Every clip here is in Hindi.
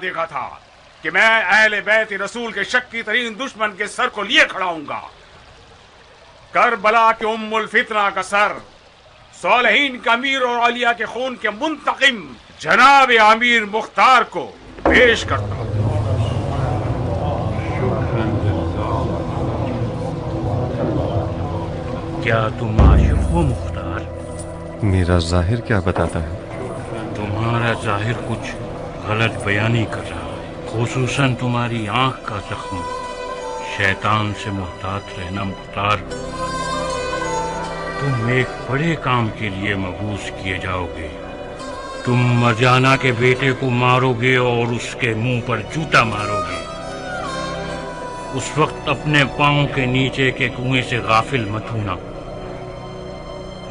देखा था कि मैं अहले बैत रसूल के शक्की तरीन दुश्मन के सर को लिए खड़ा हूंगा। करबला के उम्मुल फितना का सर सालेहीन का अमीर और औलिया के खून के मुंतकिम जनाब आमिर मुख्तार को पेश करता हूं। क्या तुम आशिक हो मुख्तार? मेरा जाहिर क्या बताता है? तुम्हारा जाहिर कुछ गलत बयानी कर रहा है, खुसूसन तुम्हारी आंख का जख्म। शैतान से मुहतात रहना मुख्तार। तुम एक बड़े काम के लिए मबूस किए जाओगे। तुम मरजाना के बेटे को मारोगे और उसके मुंह पर जूता मारोगे। उस वक्त अपने पांव के नीचे के कुएं से गाफिल मत होना।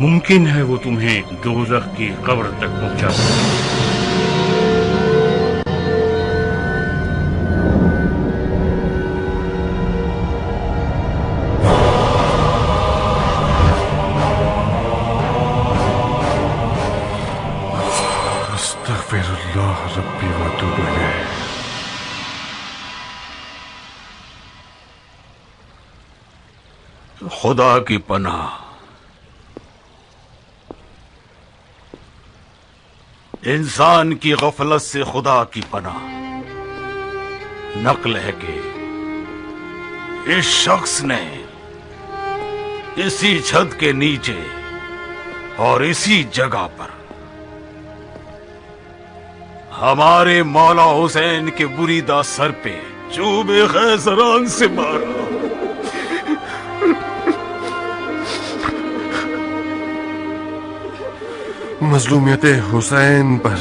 मुमकिन है वो तुम्हें दोज़ख की कब्र तक पहुंचा दे। अस्तग़फिरुल्लाह रब्बी व अतूबु इलैह। खुदा की पनाह। इंसान की गफलत से खुदा की पनाह। नकल है कि इस शख्स ने इसी छत के नीचे और इसी जगह पर हमारे मौला हुसैन के बुरीदा सर पे चूबे खैसरान से मारा। मजलूमियत हुसैन पर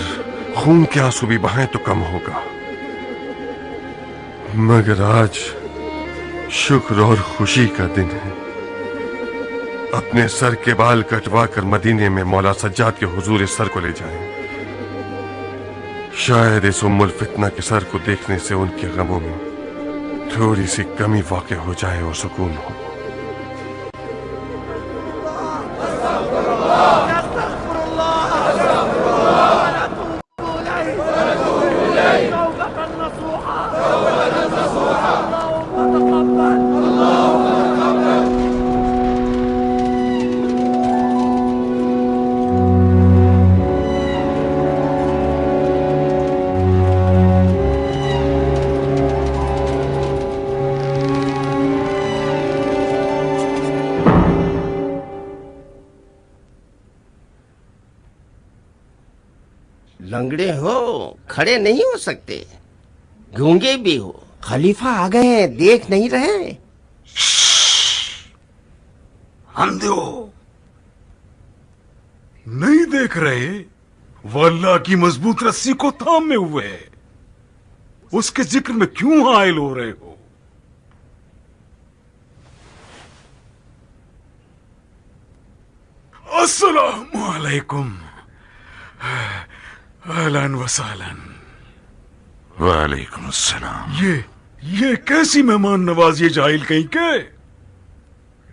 खून के आंसू भी बहाएं तो कम होगा, मगर आज शुक्र और खुशी का दिन है। अपने सर के बाल कटवा कर मदीने में मौला सज्जाद के हुजूर इस सर को ले जाएं। शायद इस उम्मुल फितना के सर को देखने से उनके गमों में थोड़ी सी कमी वाक़ई हो जाए और सुकून हो। लंगड़े हो, खड़े नहीं हो सकते, गूंगे भी हो। खलीफा आ गए हैं, देख नहीं रहे? अंधे नहीं देख रहे? वो अल्लाह की मजबूत रस्सी को थामे हुए है, उसके जिक्र में क्यों हायल हो रहे हो? अस्सलामु अलैकुम। अहलन व सहलन। वालेकुम अस्सलाम। ये कैसी मेहमान नवाजी जाहिल कहीं के?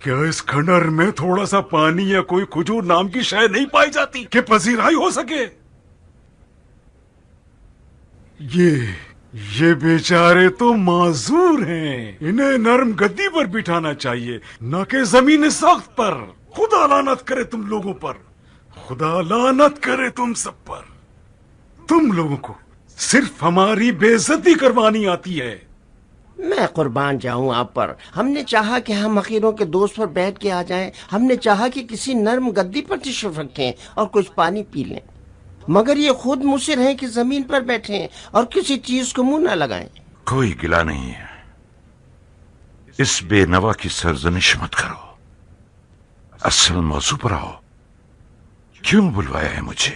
क्या इस खंडर में थोड़ा सा पानी या कोई खजूर नाम की शय नहीं पाई जाती कि पजीराई हो सके? ये बेचारे तो माजूर हैं, इन्हें नरम गद्दी पर बिठाना चाहिए, न कि जमीन सख्त पर। खुदा लानत करे तुम लोगों पर, खुदा लानत करे तुम सब पर। तुम लोगों को सिर्फ हमारी बेइज्जती करवानी आती है। मैं कुर्बान जाऊं आप पर। हमने चाहा कि हम हकीरों के दोस्त पर बैठ के आ जाएं। हमने चाहा कि किसी नर्म गद्दी पर तशरीफ रखें और कुछ पानी पी लें, मगर ये खुद मुसिर हैं कि जमीन पर बैठें और किसी चीज को मुंह न लगाएं। कोई गिला नहीं है, इस बेनवा की सरजनिश मत करो। असल मौजू पर आओ। क्यों बुलवाया है मुझे?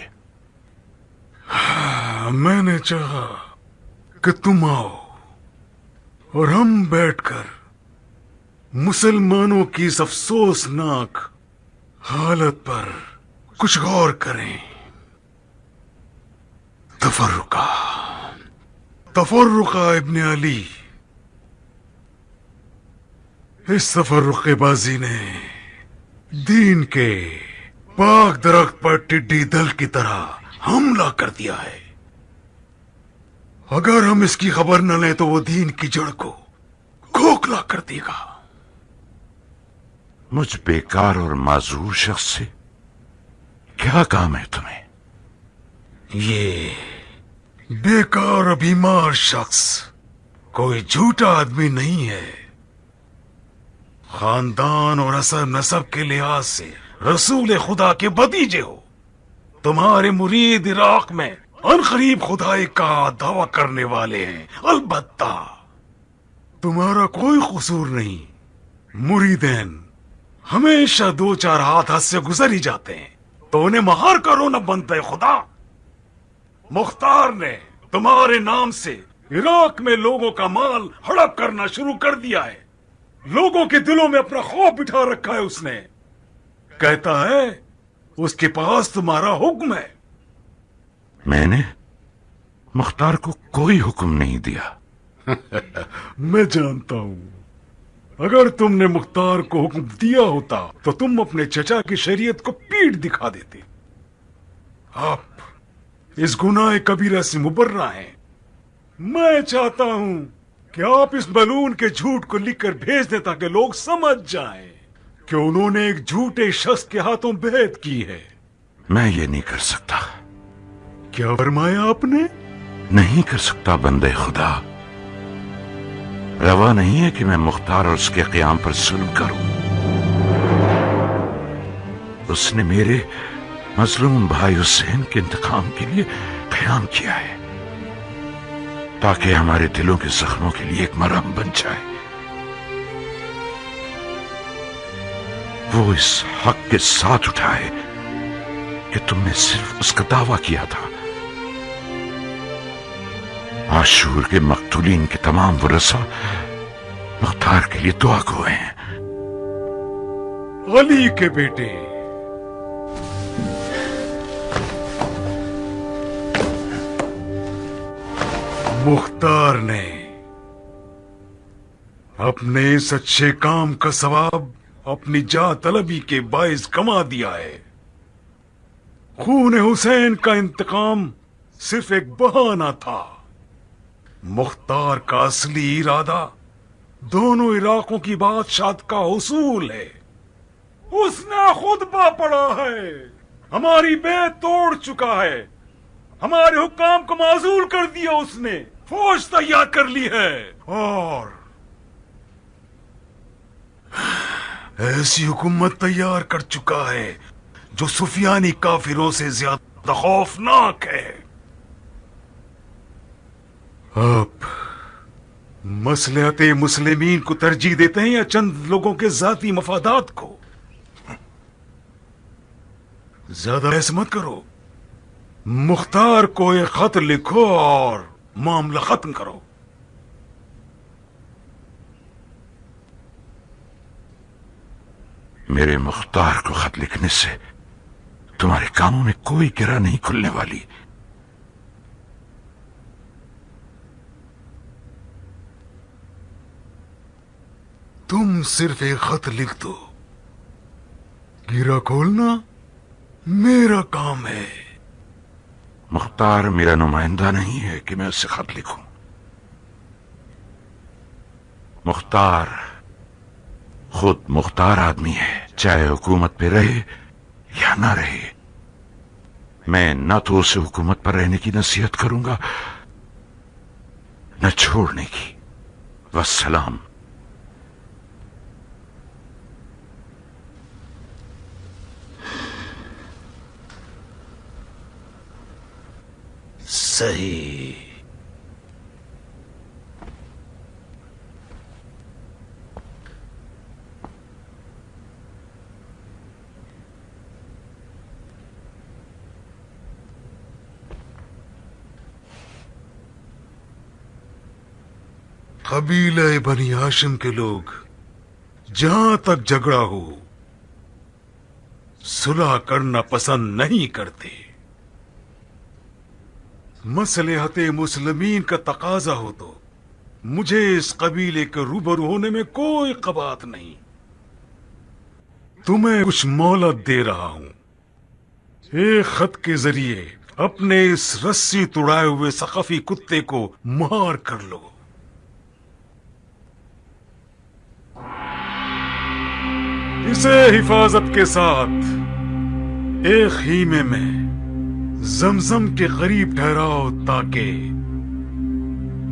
मैंने चाहा कि तुम आओ और हम बैठकर मुसलमानों की इस अफसोसनाक हालत पर कुछ गौर करें। तफर्रुका इब्ने अली, इस तफर्रुक़ेबाज़ी ने दीन के पाक दरख्त पर टिड्डी दल की तरह हमला कर दिया है। अगर हम इसकी खबर न लें तो वो दीन की जड़ को खोखला कर देगा। मुझ बेकार और माजूर शख्स से क्या काम है तुम्हें? ये बेकार और बीमार शख्स कोई झूठा आदमी नहीं है। खानदान और असर नसब के लिहाज से रसूल खुदा के भतीजे हो। तुम्हारे मुरीद इराक में अनकरीब खुदाई का दावा करने वाले हैं। अलबत्ता तुम्हारा कोई कसूर नहीं। मुरीदैन हमेशा दो चार हाथ से गुजर ही जाते हैं तो उन्हें महार का रोना बनता है। खुदा मुख्तार ने तुम्हारे नाम से इराक में लोगों का माल हड़प करना शुरू कर दिया है। लोगों के दिलों में अपना खौफ बिठा रखा है उसने। कहता है उसके पास तुम्हारा हुक्म है। मैंने मुख्तार को कोई हुक्म नहीं दिया। मैं जानता हूं अगर तुमने मुख्तार को हुक्म दिया होता तो तुम अपने चचा की शरीयत को पीठ दिखा देते। आप इस गुनाह कबीरा से मुबर्रा हैं। मैं चाहता हूं कि आप इस बलून के झूठ को लिखकर भेज दें ताकि लोग समझ जाएं कि उन्होंने एक झूठे शख्स के हाथों बैत की है। मैं ये नहीं कर सकता। क्या फरमाया आपने? नहीं कर सकता बंदे खुदा। रवा नहीं है कि मैं मुख्तार और उसके क़याम पर जुल्म करूं। उसने मेरे मजलूम भाई हुसैन के इंतकाम के लिए क़याम किया है ताकि हमारे दिलों के जख्मों के लिए एक मरहम बन जाए। वो इस हक के साथ उठाए कि तुमने सिर्फ उसका दावा किया था। आशूर के मकतूलीन के तमाम वरसा मुख्तार के लिए दुआ गो हैं। अली के बेटे मुख्तार ने अपने इस अच्छे काम का सवाब अपनी जा तलबी के बाइस कमा दिया है। खून हुसैन का इंतकाम सिर्फ एक बहाना था। मुख्तार का असली इरादा दोनों इलाकों की बादशाह का हुसूल है। उसने खुतबा पढ़ा है, हमारी बेत तोड़ चुका है, हमारे हुक्काम को माजूल कर दिया उसने, फौज तैयार कर ली है और ऐसी हुकूमत तैयार कर चुका है जो सुफियानी काफिरों से ज्यादा खौफनाक है। आप मसलहते मुस्लिमीन को तरजीह देते हैं या चंद लोगों के जाती मफादात को? ज्यादा बहस मत करो। मुख्तार को एक खत लिखो और मामला खत्म करो। मेरे मुख्तार को खत लिखने से तुम्हारे कामों में कोई गिरा नहीं खुलने वाली। तुम सिर्फ एक खत लिख दो, गिरा खोलना मेरा काम है। मुख्तार मेरा नुमाइंदा नहीं है कि मैं उससे खत लिखूं। मुख्तार खुद मुख्तार आदमी है, चाहे हुकूमत पे रहे या ना रहे। मैं न तो उसे हुकूमत पर रहने की नसीहत करूंगा न छोड़ने की। वस्सलाम। सही। कबीले बनी हाशिम के लोग जहां तक झगड़ा हो सुलह करना पसंद नहीं करते। मसलहते मुस्लिमीन का तकाजा हो तो मुझे इस कबीले के रूबरू होने में कोई कबात नहीं। तुम्हें कुछ मोहलत दे रहा हूं। एक खत के जरिए अपने इस रस्सी तुड़ाए हुए सकाफी कुत्ते को मार कर लो। इसे हिफाजत के साथ एक हीमे में जमजम के करीब ठहराओ ताकि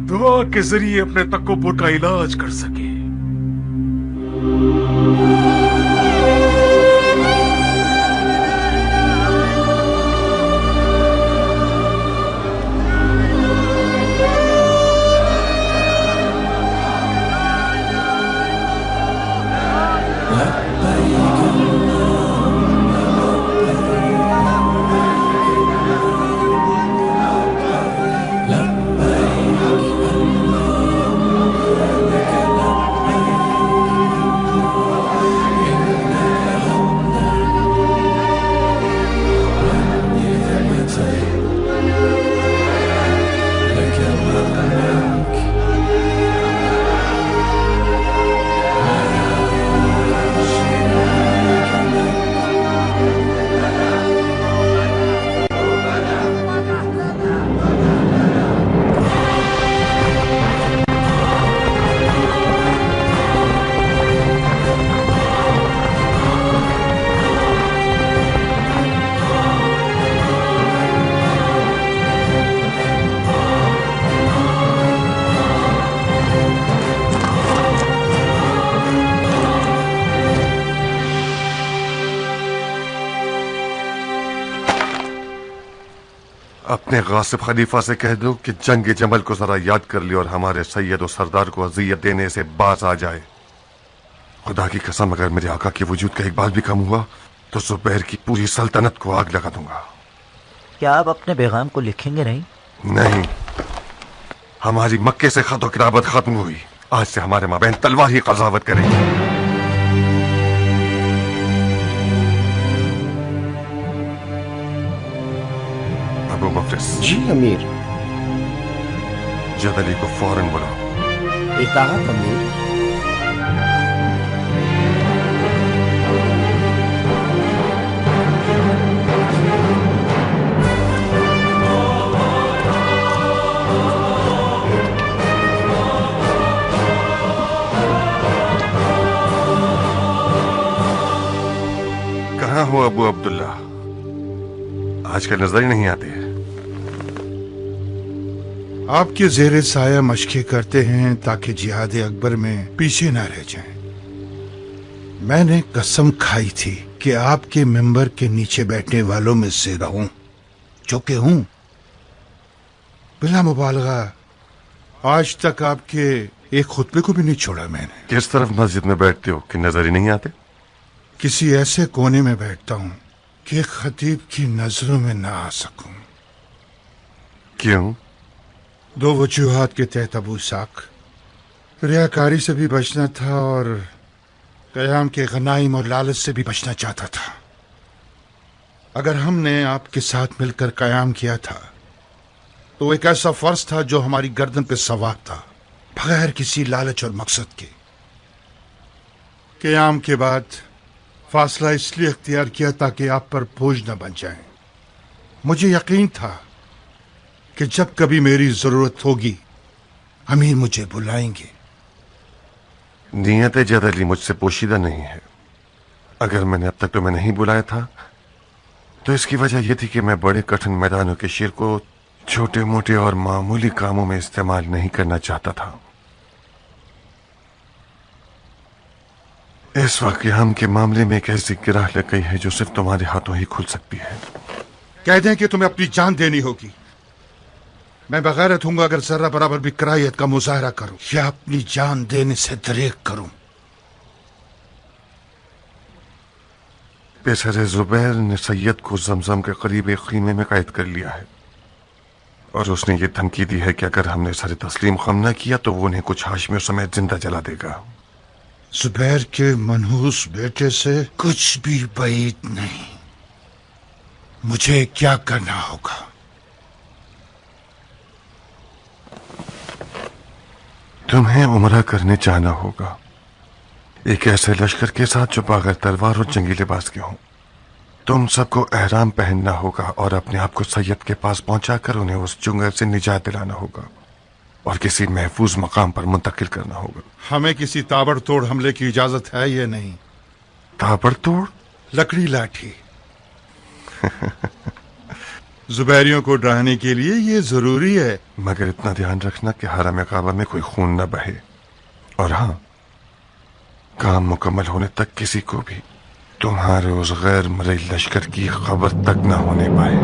दुआ के जरिए अपने तकब्बुर का इलाज कर सके। अपने गासिब खलीफा से कह दो कि जंग जमल को जरा याद कर ले और हमारे सैयद और सरदार को अजियत देने से बाज आ जाए। खुदा की कसम, अगर मेरे आका के वजूद का एक बाल भी कम हुआ तो जुबैर की पूरी सल्तनत को आग लगा दूंगा। क्या आप अपने पैगाम को लिखेंगे नहीं? नहीं, हमारी मक्के से खत और किताबत खत्म हुई। आज से हमारे माबैन तलवार ही कज़ावत करेगी। अबू मुफलिस। जी अमीर। जद अली को फौरन बुलाओ। इताअत अमीर। कहाँ हो अबू अब्दुल्ला? आजकल नजर ही नहीं आते। आपके जेरे साया मशक़ें करते हैं ताकि जिहाद अकबर में पीछे ना रह जाएं। मैंने कसम खाई थी कि आपके मेंबर के नीचे बैठने वालों में से रहूं, जो कि हूं। बिला मुबालगा आज तक आपके एक खुतबे को भी नहीं छोड़ा मैंने। किस तरफ मस्जिद में बैठते हो कि नजर ही नहीं आते? किसी ऐसे कोने में बैठता हूं कि खतीब की नजरों में ना आ सकूं। क्यों? दो वजूहात के तहत अबू साक, रियाकारी से भी बचना था और कयाम के गनाइम और लालच से भी बचना चाहता था। अगर हमने आपके साथ मिलकर कयाम किया था तो एक ऐसा फर्ज था जो हमारी गर्दन पे सवार था, बगैर किसी लालच और मकसद के। कयाम के बाद फासला इसलिए अख्तियार किया ताकि आप पर बोझ न बन जाए। मुझे यकीन था कि जब कभी मेरी जरूरत होगी अमीर मुझे बुलाएंगे। नियत जद अली मुझसे पोशीदा नहीं है। अगर मैंने अब तक तुम्हें नहीं बुलाया था तो इसकी वजह यह थी कि मैं बड़े कठिन मैदानों के शेर को छोटे मोटे और मामूली कामों में इस्तेमाल नहीं करना चाहता था। इस वक्त हम के मामले में एक ऐसी गिराह लग गई है जो सिर्फ तुम्हारे हाथों ही खुल सकती है। कह दें कि तुम्हें अपनी जान देनी होगी। मैं बगैरत हूंगा अगर जरा बराबर भी करायत का मुजाहरा करूं या अपनी जान देने से दरेक करूं। पेशर जुबैर ने सैयद को जमजम के करीब एक खीमे में कैद कर लिया है और उसने ये धमकी दी है कि अगर हमने सर तस्लीम खम न किया तो वो उन्हें कुछ हाशमियों समेत जिंदा जला देगा। जुबैर के मनहूस बेटे से कुछ भी बैद नहीं। मुझे क्या करना होगा? तुम्हें उम्रा करने जाना होगा, एक ऐसे लश्कर के साथ जो बगैर तलवार और जंगी लिबास के हों। तुम सबको एहराम पहनना होगा और अपने आप को सैयद के पास पहुंचाकर उन्हें उस चुंगल से निजात दिलाना होगा और किसी महफूज मकाम पर मुंतकिल करना होगा। हमें किसी ताबड़तोड़ हमले की इजाजत है या नहीं? ताबड़तोड़? लकड़ी लाठी। जुबैरियों को डराने के लिए ये जरूरी है। मगर इतना ध्यान रखना कि हरम काबा में कोई खून न बहे, और हाँ, काम मुकम्मल होने तक किसी को भी तुम्हारे उस गैर मरई लश्कर की खबर तक न होने पाए।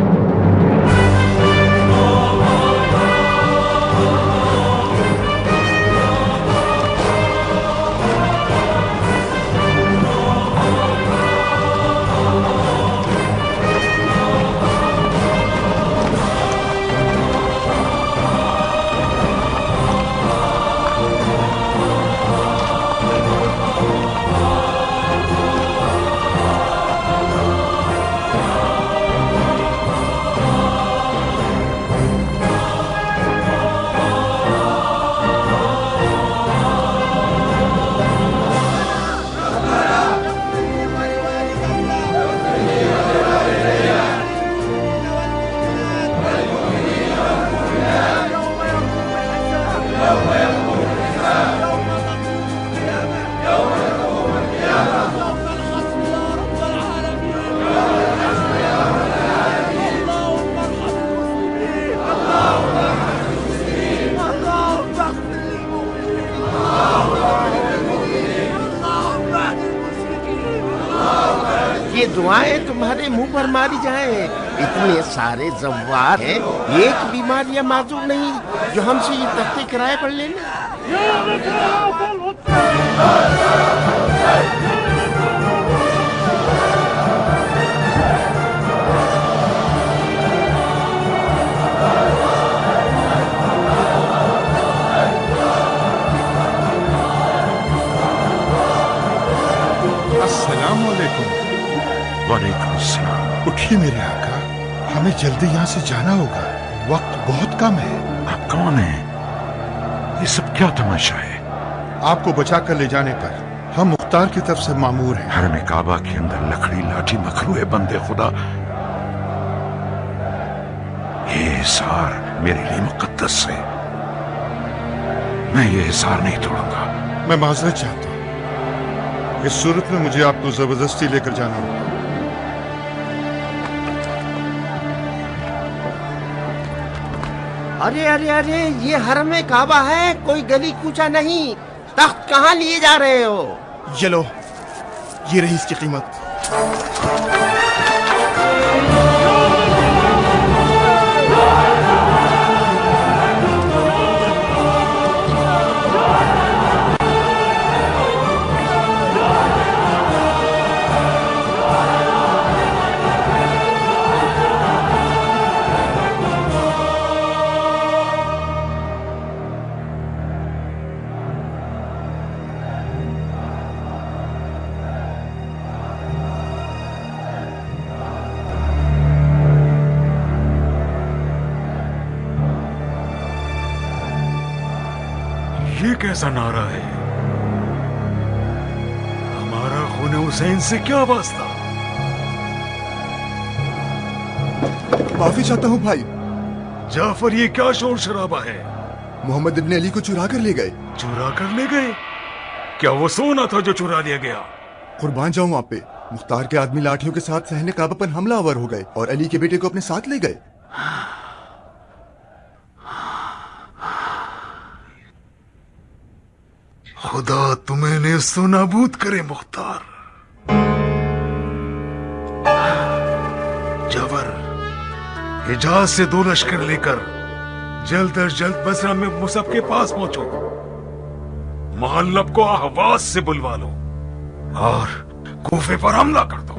ये दुआएं तुम्हारे मुंह पर मारी जाएं। इतने सारे जव्वार हैं, एक बीमार या माजूर नहीं जो हमसे ये तख्ते किराए पर लेने। अस्सलाम वालेकुम। वालेकुम सलाम। उठिए मेरे आका, हमें जल्दी यहाँ से जाना होगा, वक्त बहुत कम है। आप कौन हैं? ये सब क्या तमाशा है? आपको बचाकर ले जाने पर हम मुख्तार की तरफ से मामूर हैं। हरम काबा के अंदर लकड़ी लाठी मकरू है बंदे खुदा। ये हिसार मेरे लिए मुकद्दस है, मैं ये हिसार नहीं तोड़ूंगा। मैं माजरत चाहता हूँ, इस सूरत में मुझे आपको जबरदस्ती लेकर जाना होगा। अरे अरे अरे, ये हरम काबा है, कोई गली कूचा नहीं। तख्त कहाँ लिए जा रहे हो? ये लो, ये रही इसकी कीमत। ये कैसा नारा है? हमारा खून हुसैन से क्या वास्ता? माफी चाहता हूँ भाई। जाफर, ये क्या शोर शराबा है? मोहम्मद इब्ने अली को चुरा कर ले गए। चुरा कर ले गए? क्या वो सोना था जो चुरा लिया गया? कुर्बान जाऊं आप पे। मुख्तार के आदमी लाठियों के साथ सहने काबा पर हमलावर हो गए और अली के बेटे को अपने साथ ले गए। खुदा तुम्हें नेस्तो नाबूद करे मुख्तार। जाफर, हिजाज से 2 लश्कर लेकर जल्द अज जल्द बसरा में मुसब के पास पहुंचो। मोहल्लब को ahवाज से बुलवा लो और कूफे पर हमला कर दो।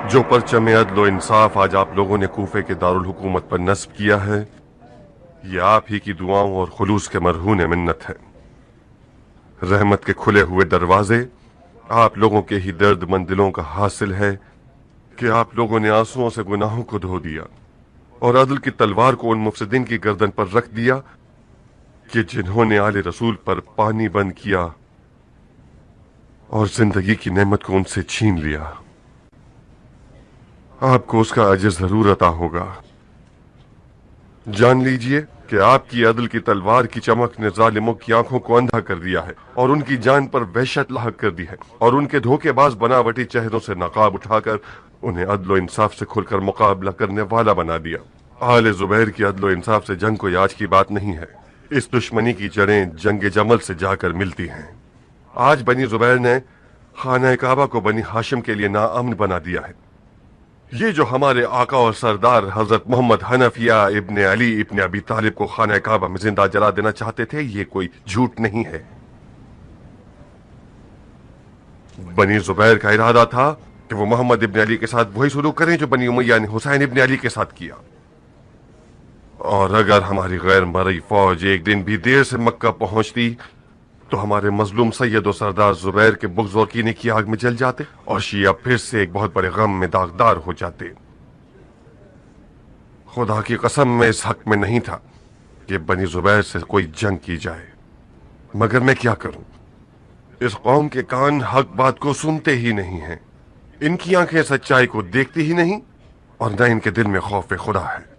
जो परचम अदल व इंसाफ आज आप लोगों ने कूफे के दारुल हुकूमत पर नस्ब किया है, ये आप ही की दुआओं और खुलूस के मरहून मिन्नत है। रहमत के खुले हुए दरवाजे आप लोगों के ही दर्दमंद दिलों का हासिल है कि आप लोगों ने आंसुओं से गुनाहों को धो दिया और अदल की तलवार को उन मुफसिदीन की गर्दन पर रख दिया कि जिन्होंने आले रसूल पर पानी बंद किया और जिंदगी की नेमत को उनसे छीन लिया। आपको उसका अजर जरूर अता होगा। जान लीजिए कि आपकी अदल की तलवार की चमक ने जालिमों की आंखों को अंधा कर दिया है और उनकी जान पर वहशत लाहक कर दी है और उनके धोखेबाज बनावटी चेहरों से नकाब उठाकर उन्हें अदलो इंसाफ से खुलकर मुकाबला करने वाला बना दिया। आले जुबैर की अदलो इंसाफ से जंग कोई आज की बात नहीं है। इस दुश्मनी की जड़ें जंग जमल से जाकर मिलती हैं। आज बनी जुबैर ने खाना काबा को बनी हाशिम के लिए नाअमन बना दिया है। ये जो हमारे आका और सरदार हजरत मोहम्मद हनफिया इब्ने अली इब्ने अबी तालिब को खाना काबा में जिंदा जला देना चाहते थे, ये कोई झूठ नहीं है। बनी जुबैर का इरादा था कि वो मोहम्मद इब्ने अली के साथ वही शुरू करें जो बनी उमैया ने हुसैन इब्ने अली के साथ किया। और अगर हमारी गैर मरई फौज एक दिन भी देर से मक्का पहुंचती तो हमारे मजलूम सैयद और सरदार जुबैर के बुग़्ज़ और कीने की आग में जल जाते और शिया फिर से एक बहुत बड़े गम में दागदार हो जाते। खुदा की कसम में इस हक में नहीं था कि बनी जुबैर से कोई जंग की जाए, मगर मैं क्या करूं? इस कौम के कान हक बात को सुनते ही नहीं हैं। इनकी आंखें सच्चाई को देखती ही नहीं और न इनके दिल में खौफ खुदा है।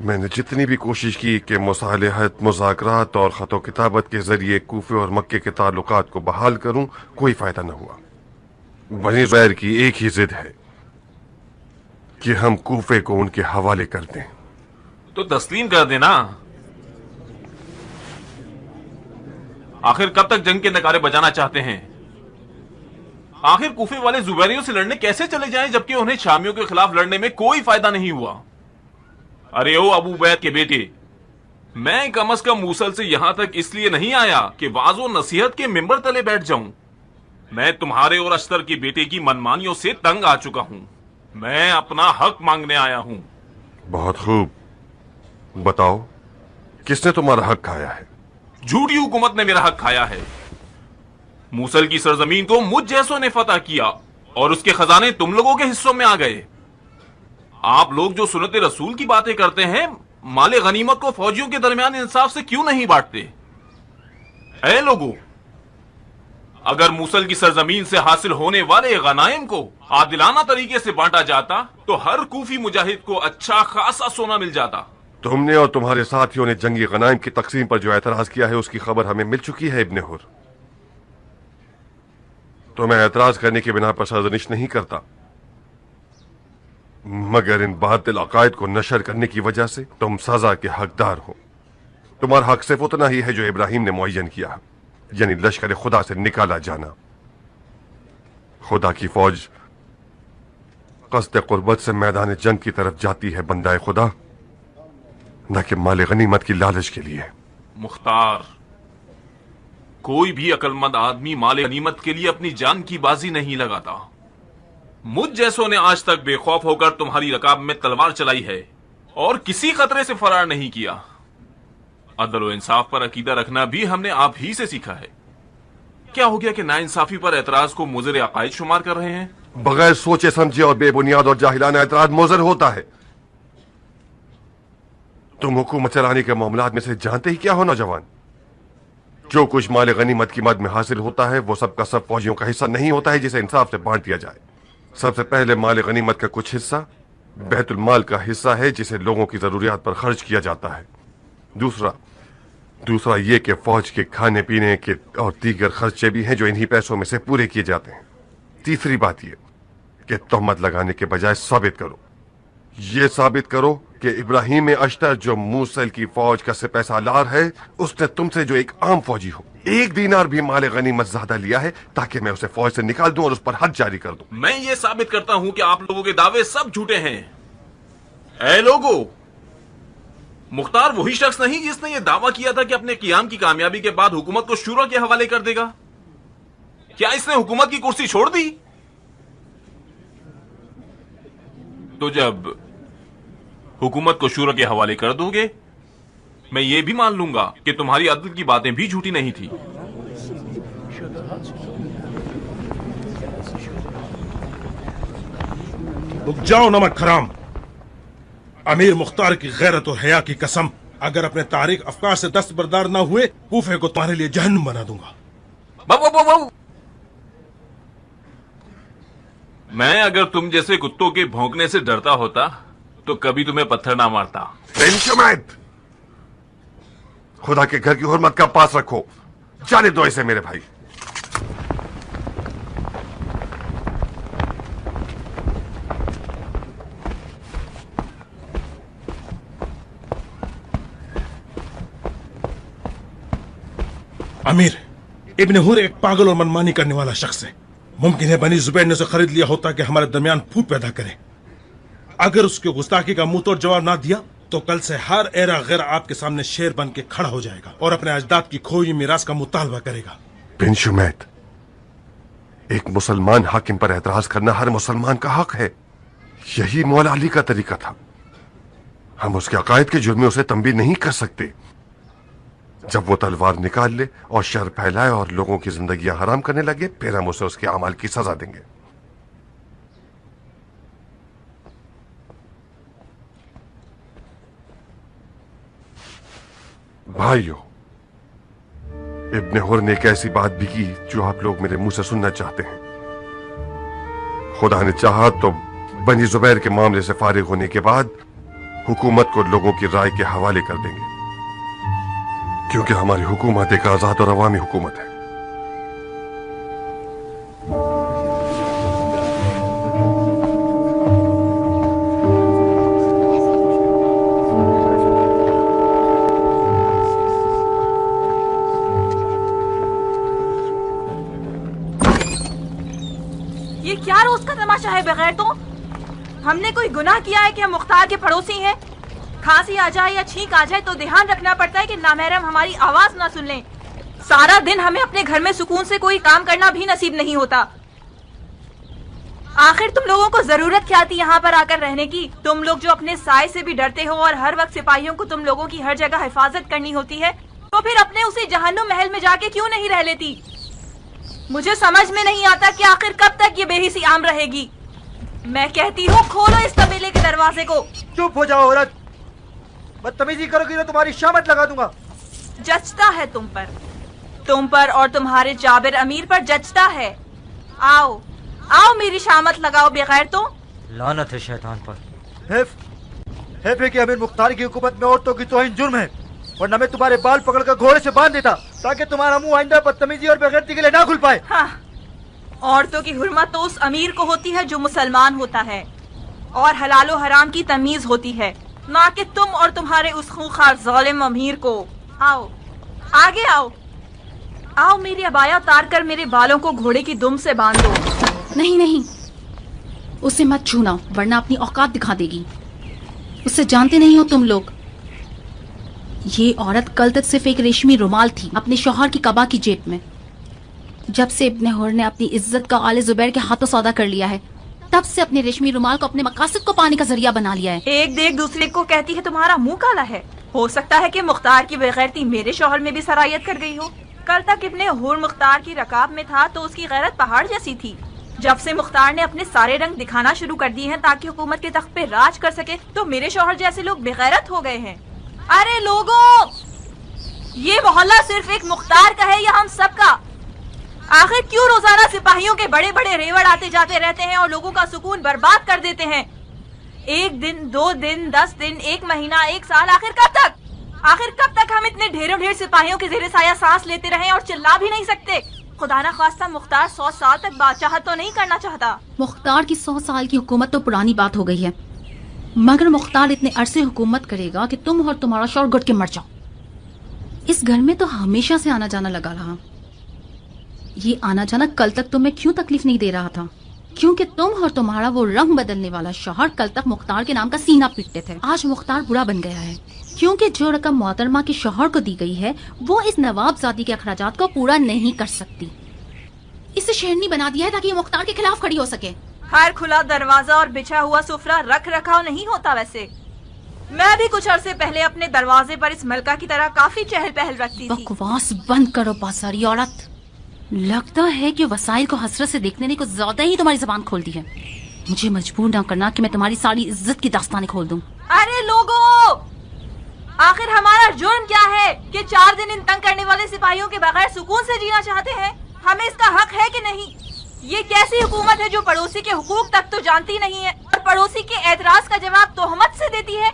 मैंने जितनी भी कोशिश की कि मुसालहत, मुज़ाकरात और ख़तो किताबत के जरिए कूफे और मक्के के ताल्लुकात को बहाल करूं, कोई फायदा न हुआ। बनी जुबैर की एक ही जिद है कि हम कूफे को उनके हवाले कर दें। तो तस्लीम कर देना। आखिर कब तक जंग के नगारे बजाना चाहते हैं? आखिर कूफे वाले जुबैरियों से लड़ने कैसे चले जाएं जबकि उन्हें शामियों के खिलाफ लड़ने में कोई फायदा नहीं हुआ? अरे ओ अबू बैद के बेटे, मैं कम अज कम मूसल से यहां तक इसलिए नहीं आया कि वाज़ो नसीहत के मिंबर तले बैठ जाऊं। मैं तुम्हारे और अश्तर के बेटे की मनमानियों से तंग आ चुका हूं। मैं अपना हक मांगने आया हूं। बहुत खूब, बताओ किसने तुम्हारा हक खाया है? झूठी हुकूमत ने मेरा हक खाया है। मूसल की सरजमीन को मुझ जैसों ने फतह किया और उसके खजाने तुम लोगों के हिस्सों में आ गए। आप लोग जो सुन्नत रसूल की बातें करते हैं, माले गनीमत को फौजियों के दरमियान इंसाफ से क्यों नहीं बांटते? ऐ लोगों, अगर मूसल की सरजमीन से हासिल होने वाले गनाइम को आदिलाना तरीके से बांटा जाता तो हर कूफी मुजाहिद को अच्छा खासा सोना मिल जाता। तुमने और तुम्हारे साथियों ने जंगी गनाइम की तकसीम पर जो एतराज किया है उसकी खबर हमें मिल चुकी है इब्ने हुर। तो मैं एतराज करने की बिना पर सरजनिश नहीं करता, मगर इन बातिल अकायद को नशर करने की वजह से तुम सजा के हकदार हो। तुम्हारा हक सिर्फ उतना ही है जो इब्राहिम ने मुअय्यन किया, यानी लश्कर खुदा से निकाला जाना। खुदा की फौज क़स्द कुर्बत से मैदान जंग की तरफ जाती है बंदाए खुदा, न कि माल गनीमत की लालच के लिए। मुख्तार, कोई भी अक्लमंद आदमी माल गनीमत के लिए अपनी जान की बाजी नहीं लगाता। मुझ जैसों ने आज तक बेखौफ होकर तुम्हारी रकाब में तलवार चलाई है और किसी खतरे से फरार नहीं किया। अदल और इंसाफ पर अकीदा रखना भी हमने आप ही से सीखा है। क्या हो गया कि नाइंसाफी पर एतराज को मुज़र अकायद शुमार कर रहे हैं? बगैर सोचे समझे और बेबुनियाद और जाहिलाना एतराज मुज़र होता है। तुम हुकूमत चलाने के मामलात में से जानते ही क्या हो नौजवान? जो कुछ माल गनीमत की मद में हासिल होता है वो सब का सब फौजियों का हिस्सा नहीं होता है जिसे इंसाफ से बांट दिया जाए। सबसे पहले माल गनीमत का कुछ हिस्सा बैतुल माल का हिस्सा है जिसे लोगों की जरूरियात पर खर्च किया जाता है। दूसरा ये कि फौज के खाने पीने के और दीगर खर्चे भी हैं जो इन्हीं पैसों में से पूरे किए जाते हैं। तीसरी बात यह कि तहमत लगाने के बजाय साबित करो कि इब्राहिम अश्तर जो मूसल की फौज का सिपहसालार है उसने तुमसे जो एक आम फौजी हो 1 दीनार भी माल गनीमत ज्यादा लिया है ताकि मैं उसे फौज से निकाल दूं और उस पर हद जारी कर दूं। मैं ये साबित करता हूं कि आप लोगों के दावे सब झूठे हैं। ऐ लोगों, मुख्तार वही शख्स नहीं जिसने ये दावा किया था कि अपने कियाम की कामयाबी के बाद हुकूमत को शूरा के हवाले कर देगा। क्या इसने हुकूमत की कुर्सी छोड़ दी? तो जब हुकूमत को शूरा के हवाले कर दोगे। मैं ये भी मान लूंगा कि तुम्हारी अदल की बातें भी झूठी नहीं थी। रुक जाओ नमक हराम। अमीर मुख्तार की गैरत और हया की कसम, अगर अपने तारीख अफकार से दस्तबरदार ना हुए, कूफे को तुम्हारे लिए जहन्नुम बना दूंगा। बाबू, मैं अगर तुम जैसे कुत्तों के भौंकने से डरता होता तो कभी तुम्हें पत्थर ना मारता। बेंशुमैत, खुदा के घर की हुर्मत का पास रखो। जाने दो इसे मेरे भाई। अमीर, इब्ने हुर एक पागल और मनमानी करने वाला शख्स है। मुमकिन है बनी जुबैर ने उसे खरीद लिया होता कि हमारे दरमियान फूट पैदा करे। अगर उसके गुस्ताखी का मुंह तोड़ जवाब ना दिया तो कल से हर एरा गैर आपके सामने शेर बन के खड़ा हो जाएगा और अपने अजदाद की खोई मीरास का मुतालबा करेगा। बेंशुमैत, एक मुसलमान हाकिम पर एतराज करना हर मुसलमान का हक है। यही मौला अली का तरीका था। हम उसके अकायद के जुर्म में उसे तंबीह नहीं कर सकते। जब वो तलवार निकाल ले और शर फैलाए और लोगों की जिंदगियां हराम करने लगे, फिर हम उसे उसके अमाल की सजा देंगे। भाइयों, इब्ने हुर ने एक ऐसी बात भी की जो आप लोग मेरे मुंह से सुनना चाहते हैं। खुदा ने चाहा तो बनी जुबैर के मामले से फारिग होने के बाद हुकूमत को लोगों की राय के हवाले कर देंगे, क्योंकि हमारी हुकूमत एक आजाद और अवामी हुकूमत है। ये क्या रोज का तमाशा है बगैर तो? हमने कोई गुनाह किया है कि हम मुख्तार के पड़ोसी हैं? खांसी आ जाए या छींक आ जाए तो ध्यान रखना पड़ता है कि नामहरम हमारी आवाज ना सुन लें। सारा दिन हमें अपने घर में सुकून से कोई काम करना भी नसीब नहीं होता। आखिर तुम लोगों को जरूरत क्या थी यहाँ पर आकर रहने की? तुम लोग जो अपने साय से भी डरते हो और हर वक्त सिपाहियों को तुम लोगों की हर जगह हिफाजत करनी होती है, तो फिर अपने उसी जहन्नुम महल में जाके क्यों नहीं रह लेती? मुझे समझ में नहीं आता कि आखिर कब तक ये बेहिसी आम रहेगी। मैं कहती हूँ खोलो इस तबेले के दरवाजे को। चुप हो जाओ औरत, बदतमीजी करोगी तो तुम्हारी शामत लगा दूंगा। जचता है तुम पर और तुम्हारे जाबिर अमीर पर जचता है। आओ आओ मेरी शामत लगाओ बगैर तो। लानत है शैतान पर। हिफ है कि अमीर मुख्तार की हुकूमत में औरतों की तौहीन जुर्म है, वरना मैं तुम्हारे बाल पकड़कर घोड़े से बांध देता ताकि तुम्हारा मुंह आइंदा बदतमीजी और बेगैरती के लिए ना खुल पाए। हाँ, औरतों की हुर्मत तो उस अमीर को होती है जो मुसलमान होता है और हलालो हराम की तमीज होती है, ना कि तुम और तुम्हारे उस खूंखार जालिम अमीर को। आओ आगे आओ आओ, मेरी अबाया उतार कर मेरे बालों को घोड़े की दुम से बांध दो। नहीं नहीं, उसे मत छूना वरना अपनी औकात दिखा देगी। उसे जानते नहीं हो तुम लोग। ये औरत कल तक सिर्फ एक रेशमी रुमाल थी अपने शौहर की कबा की जेब में। जब से इब्ने हुर ने अपनी इज्जत का आले जुबैर के हाथों सौदा कर लिया है, तब से अपने रेशमी रुमाल को अपने मकासद को पाने का जरिया बना लिया है। एक देख दूसरे को कहती है तुम्हारा मुंह काला है। हो सकता है कि मुख्तार की बेगैरती मेरे शौहर में भी सरायत कर गई हो। कल तक इब्ने हुर मुख्तार की रकाब में था तो उसकी गैरत पहाड़ जैसी थी। जब से मुख्तार ने अपने सारे रंग दिखाना शुरू कर दिए हैं ताकि हुकूमत के तख्त पे राज कर सके, तो मेरे शौहर जैसे लोग बेगैरत हो गए हैं। अरे लोगों, ये मोहल्ला सिर्फ एक मुख्तार का है या हम सब का? आखिर क्यों रोजाना सिपाहियों के बड़े बड़े रेवड़ आते जाते रहते हैं और लोगों का सुकून बर्बाद कर देते हैं? एक दिन, 2 दिन, 10 दिन, 1 महीना, 1 साल, आखिर कब तक हम इतने ढेरों ढेर सिपाहियों के ज़ेरे साया सांस लेते रहें और चिल्ला भी नहीं सकते? खुदा ना खास्ता मुख्तार 100 साल तक बादशाहत तो नहीं करना चाहता। मुख्तार की 100 साल की हुकूमत तो पुरानी बात हो गई है, मगर मुख्तार इतने अरसे हुकूमत करेगा कि तुम और तुम्हारा शौहर घुट के मर जाओ। इस घर में तो हमेशा से आना जाना लगा रहा। ये आना जाना कल तक तुम्हें क्यों तकलीफ नहीं दे रहा था? क्योंकि तुम और तुम्हारा वो रंग बदलने वाला शौहर कल तक मुख्तार के नाम का सीना पीटते थे। आज मुख्तार बुरा बन गया है क्योंकि जो रकम मोहतरमा के शौहर को दी गई है वो इस नवाबजादी के अखराजात को पूरा नहीं कर सकती। इसे शेरनी बना दिया है ताकि ये मुख्तार के खिलाफ खड़ी हो सके। हर खुला दरवाजा और बिछा हुआ सुफरा रख रखाव नहीं होता। वैसे मैं भी कुछ अरसे पहले अपने दरवाजे पर इस मलका की तरह काफी चहल पहल रखती थी। बकवास बंद करो बासारी औरत। लगता है कि वसाइल को हसरत से देखने ने कुछ ज्यादा ही तुम्हारी जबान खोल दी है। मुझे मजबूर ना करना कि मैं तुम्हारी सारी इज्जत की दास्तानें खोल दूं। अरे लोगों, आखिर हमारा जुर्म क्या है कि 4 दिन इन तंग करने वाले सिपाहियों के बगैर सुकून से जीना चाहते हैं? हमें इसका हक है कि नहीं? ये कैसी हुकूमत है जो पड़ोसी के हुकूक तक तो जानती नहीं है और पड़ोसी के एतराज का जवाब तोहमत से देती है?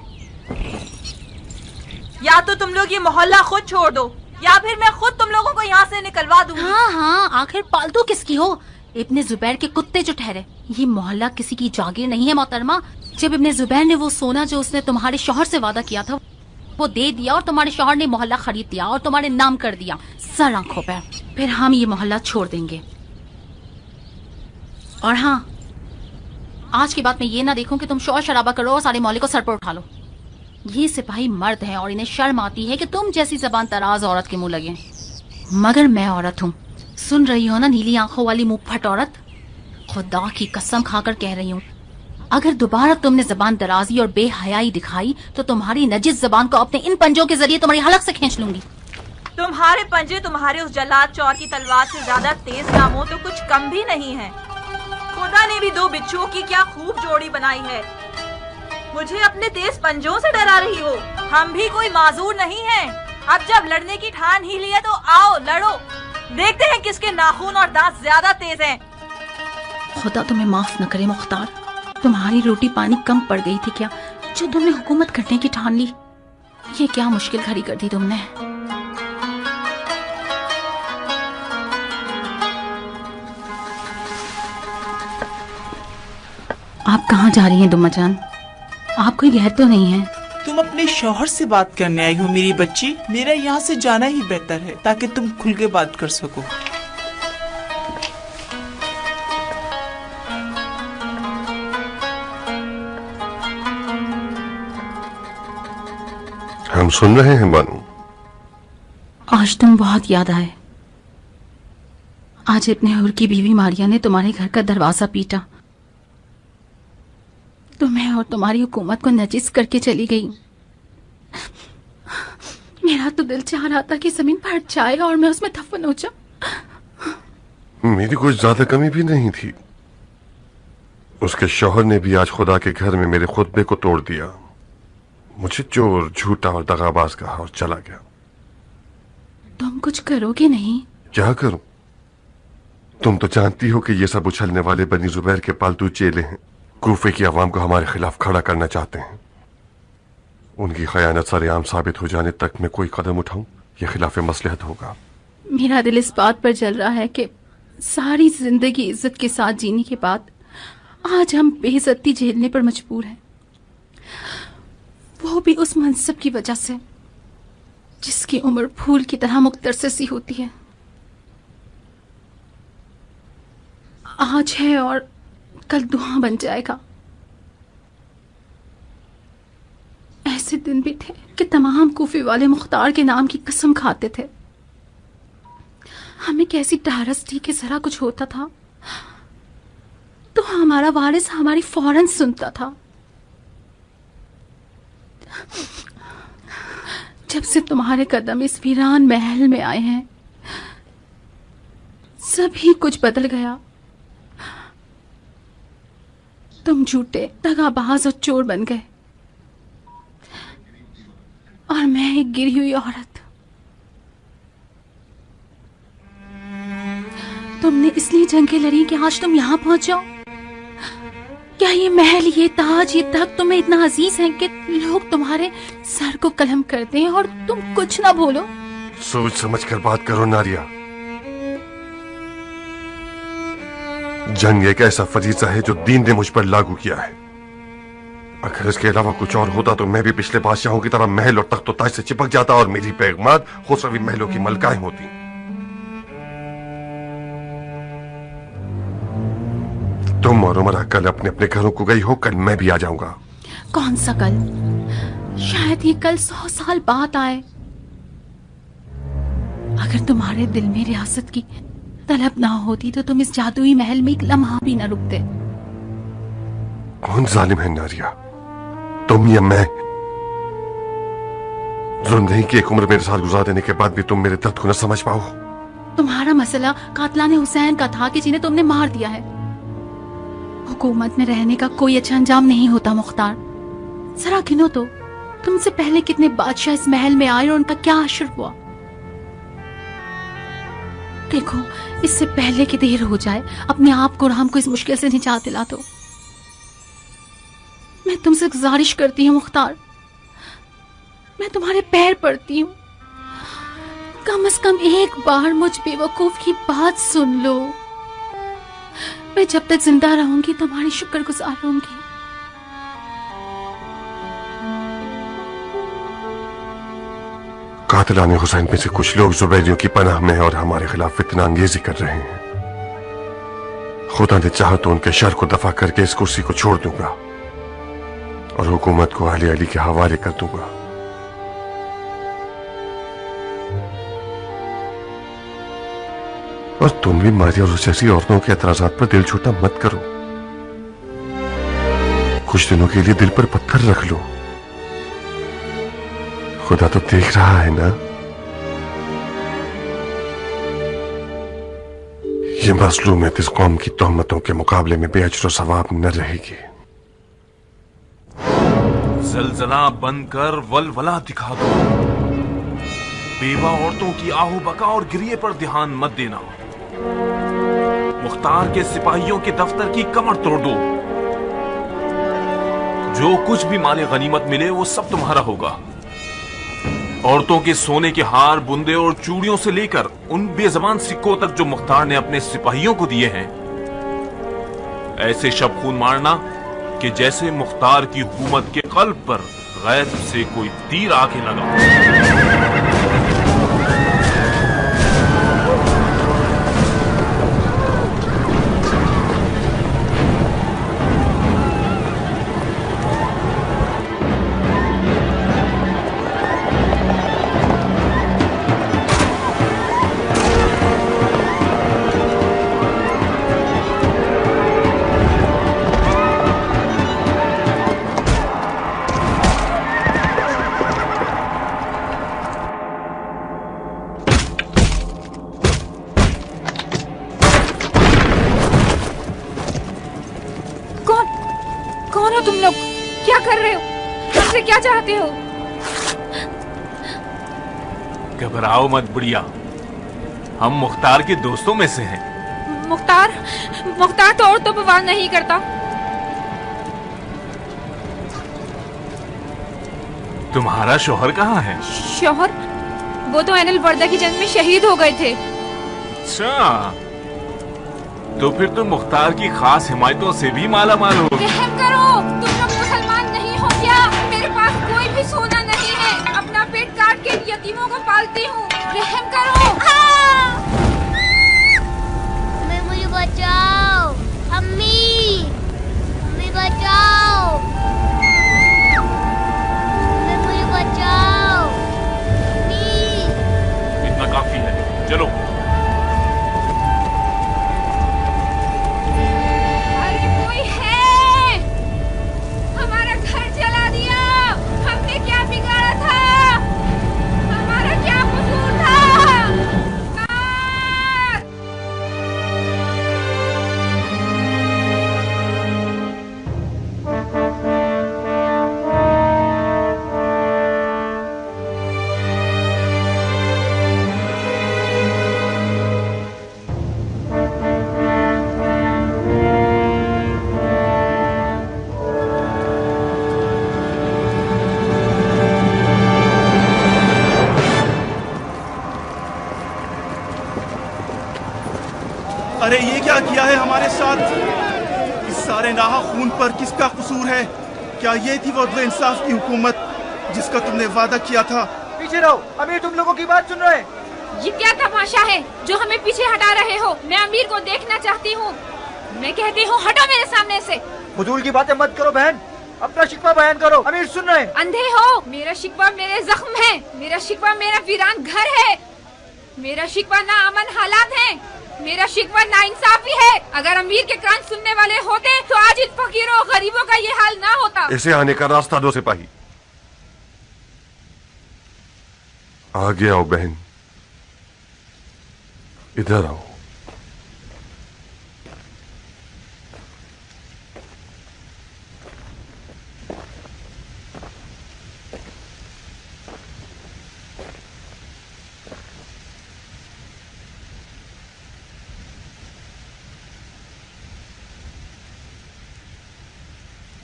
या तो तुम लोग ये मोहल्ला खुद छोड़ दो या फिर मैं खुद तुम लोगों को यहाँ से निकलवा दूंगी। हाँ, आखिर पालतू किसकी हो? इब्ने जुबैर के कुत्ते जो ठहरे। ये मोहल्ला किसी की जागीर नहीं है मोहतरमा। जब इब्ने जुबैर ने वो सोना जो उसने तुम्हारे शौहर से वादा किया था वो दे दिया और तुम्हारे शौहर ने मोहल्ला खरीद दिया और तुम्हारे नाम कर दिया सर आंखों पर, फिर हम ये मोहल्ला छोड़ देंगे। और हाँ, आज की बात में ये ना देखूं कि तुम शोर शराबा करो और सारे मोहल्ले को सर पर उठा लो। ये सिपाही मर्द हैं और इन्हें शर्म आती है कि तुम जैसी जबान तराज औरत के मुंह लगे। मगर मैं औरत हूँ, सुन रही हो ना नीली आंखों वाली मुंह फट औरत? खुदा की कसम खाकर कह रही हूँ, अगर दोबारा तुमने जबान दराजी और बेहयाई दिखाई तो तुम्हारी नजिस जबान को अपने इन पंजों के जरिए तुम्हारी हलक से खींच लूंगी। तुम्हारे पंजे तुम्हारे उस जल्लाद चौर की तलवार से ज्यादा तेज ना हो तो कुछ कम भी नहीं है। खुदा ने भी 2 बिच्छुओं की क्या खूब जोड़ी बनाई है। मुझे अपने तेज पंजों से डरा रही हो? हम भी कोई माजूर नहीं हैं। अब जब लड़ने की ठान ही ली है तो आओ लड़ो, देखते हैं किसके नाखून और दांत ज्यादा तेज हैं। खुदा तुम्हें माफ न करे मुख्तार, तुम्हारी रोटी पानी कम पड़ गई थी क्या जो तुमने हुकूमत करने की ठान ली? ये क्या मुश्किल खड़ी कर दी तुमने। आप कहाँ जा रही हैं दुम्मा जान? आप कोई गैर तो नहीं है? तुम अपने शौहर से बात करने आई हो मेरी बच्ची। मेरा यहाँ से जाना ही बेहतर है ताकि तुम खुल के बात कर सको। हम सुन रहे हैं बानू। आज तुम बहुत याद आए। आज अपने हुर की बीवी मारिया ने तुम्हारे घर का दरवाजा पीटा, तुम्हें और तुम्हारी हुकूमत को नजिस करके चली गई। मेरा तो दिल चाह रहा था कि जमीन फट जाए और मैं उसमें दफन हो जाऊं। मेरी कुछ ज्यादा कमी भी नहीं थी। उसके शौहर ने भी आज खुदा के घर में मेरे खुतबे को तोड़ दिया, मुझे चोर, झूठा और दगाबाज कहा और चला गया। तुम कुछ करोगे नहीं? क्या करूं? तुम तो जानती हो कि ये सब उछलने वाले बनी जुबैर के पालतू चेले हैं। कूफे की आवाम को हमारे खिलाफ खड़ा करना चाहते हैं। उनकी खयानत सरेआम साबित हो जाने तक मैं कोई कदम उठाऊं यह खिलाफ मसलहत होगा। मेरा दिल इस बात पर जल रहा है कि सारी जिंदगी इज्जत के साथ जीने के बाद आज हम बेइज्जती झेलने पर मजबूर हैं, वो भी उस मनसब की वजह से जिसकी उम्र फूल की तरह मुख्तसर सी होती है। आज है और कल दुआ बन जाएगा। ऐसे दिन भी थे कि तमाम कूफे वाले मुख्तार के नाम की कसम खाते थे। हमें कैसी ढारस थी कि जरा कुछ होता था तो हमारा वारिस हमारी फौरन सुनता था। जब से तुम्हारे कदम इस वीरान महल में आए हैं सभी कुछ बदल गया। तुम झूठे, दगाबाज और चोर बन गए और मैं एक गिरी हुई औरत। तुमने इसलिए जंगें लड़ी कि आज तुम यहाँ पहुंच जाओ। क्या ये महल, ये ताज, ये तख्त तुम्हें इतना अजीज है कि लोग तुम्हारे सर को कलम करते हैं और तुम कुछ ना बोलो? सोच समझ कर बात करो नारिया। जंग एक ऐसा फरीजा है जो दीन ने मुझ पर लागू किया है। अगर इसके अलावा कुछ और होता तो मैं भी पिछले बादशाहों की तरह महल और तख्त ताज से चिपक जाता और मेरी पैगमात खुसरवी महलों की मलकाएं होती। तुम और उमरा कल अपने अपने घरों को गई हो, कल मैं भी आ जाऊंगा। कौन सा कल? शायद ये कल 100 साल बाद आए। अगर तुम्हारे दिल में रियासत की तलब ना होती तो तुम इस जादुई महल में एक लम्हा भी ना रुकते। कौन जालिम है नारिया, तुम या मैं? जुल्म नहीं कि एक उम्र मेरे साथ गुजार देने के बाद भी तुम मेरे दर्द को न समझ पाओ। तुम्हारा मसला कातलाने हुसैन का था कि जिन्हें तुमने मार दिया है। हुकूमत में रहने का कोई अच्छा अंजाम नहीं होता मुख्तार। जरा गिनो तो, तुमसे पहले कितने बादशाह इस महल में आए और उनका क्या हश्र हुआ। देखो, इससे पहले कि देर हो जाए अपने आप को और हमको इस मुश्किल से निजात दिला दो। मैं तुमसे गुजारिश करती हूँ मुख्तार, मैं तुम्हारे पैर पड़ती हूँ, कम से कम एक बार मुझ बेवकूफ की बात सुन लो। मैं जब तक जिंदा रहूंगी तुम्हारी शुक्रगुजार रहूंगी। कातिलाने हुसैन में से कुछ लोग जुबैरियों की पनाह में हैं और हमारे खिलाफ फितना अंगेजी कर रहे हैं। खुदा ने चाहा तो उनके शर को दफा करके इस कुर्सी को छोड़ दूंगा और हुकूमत को अली अली के हवाले कर दूंगा। और तुम भी मारिया और जैसी औरतों के एतराजात पर दिल छोटा मत करो। कुछ दिनों के लिए दिल पर पत्थर रख लो। खुदा तो देख रहा है ना। ये मजलूमियत इस कौम की तोहमतों के मुकाबले में बेअजर और सवाब न रहेगी। जलजला बनकर वलवला दिखा दो। बेवा औरतों की आहो बका और गिरिए पर ध्यान मत देना। मुख्तार के सिपाहियों के दफ्तर की कमर तोड़ दो। जो कुछ भी माले गनीमत मिले वो सब तुम्हारा होगा। औरतों के सोने के हार, बुंदे और चूड़ियों से लेकर उन बेजबान सिक्कों तक जो मुख्तार ने अपने सिपाहियों को दिए हैं, ऐसे शब खून मारना कि जैसे मुख्तार की हुकूमत के कल्ब पर गैब से कोई तीर आके लगा। क्या चाहते हो? घबराओ मत बुढ़िया, हम मुख्तार के दोस्तों में से हैं। मुख्तार तो औरतों पर वार नहीं करता। तुम्हारा शौहर कहाँ है? शौहर? वो तो ऐनल वर्दा की जंग में शहीद हो गए थे। अच्छा, तो फिर तुम मुख्तार की खास हिमायतों से भी माला माल हो। रहम करो, तुम लोग मुसलमान नहीं हो क्या? मेरे पास कोई भी सोना नहीं है, अपना पेट काट के यतीमों को पालती हूँ। रहम करो। मुझे बचाओ, अम्मी बचाओ, मुझे बचाओ। इतना काफी है, चलो। अरे ये क्या किया है हमारे साथ? इस सारे नाहा खून पर किसका कसूर है? क्या ये थी वो अदल इंसाफ की हुकूमत जिसका तुमने वादा किया था? पीछे रहो, अमीर तुम लोगों की बात सुन रहे हैं। ये क्या तमाशा है जो हमें पीछे हटा रहे हो? मैं अमीर को देखना चाहती हूँ। मैं कहती हूँ हटो मेरे सामने से। फजूल की बातें मत करो बहन, अपना शिकवा बयान करो। अमीर सुन रहे हैं। अंधे हो? मेरा शिकवा मेरे जख्म है, मेरा शिकवा मेरा वीरान घर है, मेरा शिकवा ना अमन हालात है, मेरा शिकवा नाइंसाफी है। अगर अमीर के कान सुनने वाले होते तो आज इन फकीरों और गरीबों का ये हाल ना होता। इसे आने का रास्ता दो सिपाही। आगे आओ बहन, इधर आओ।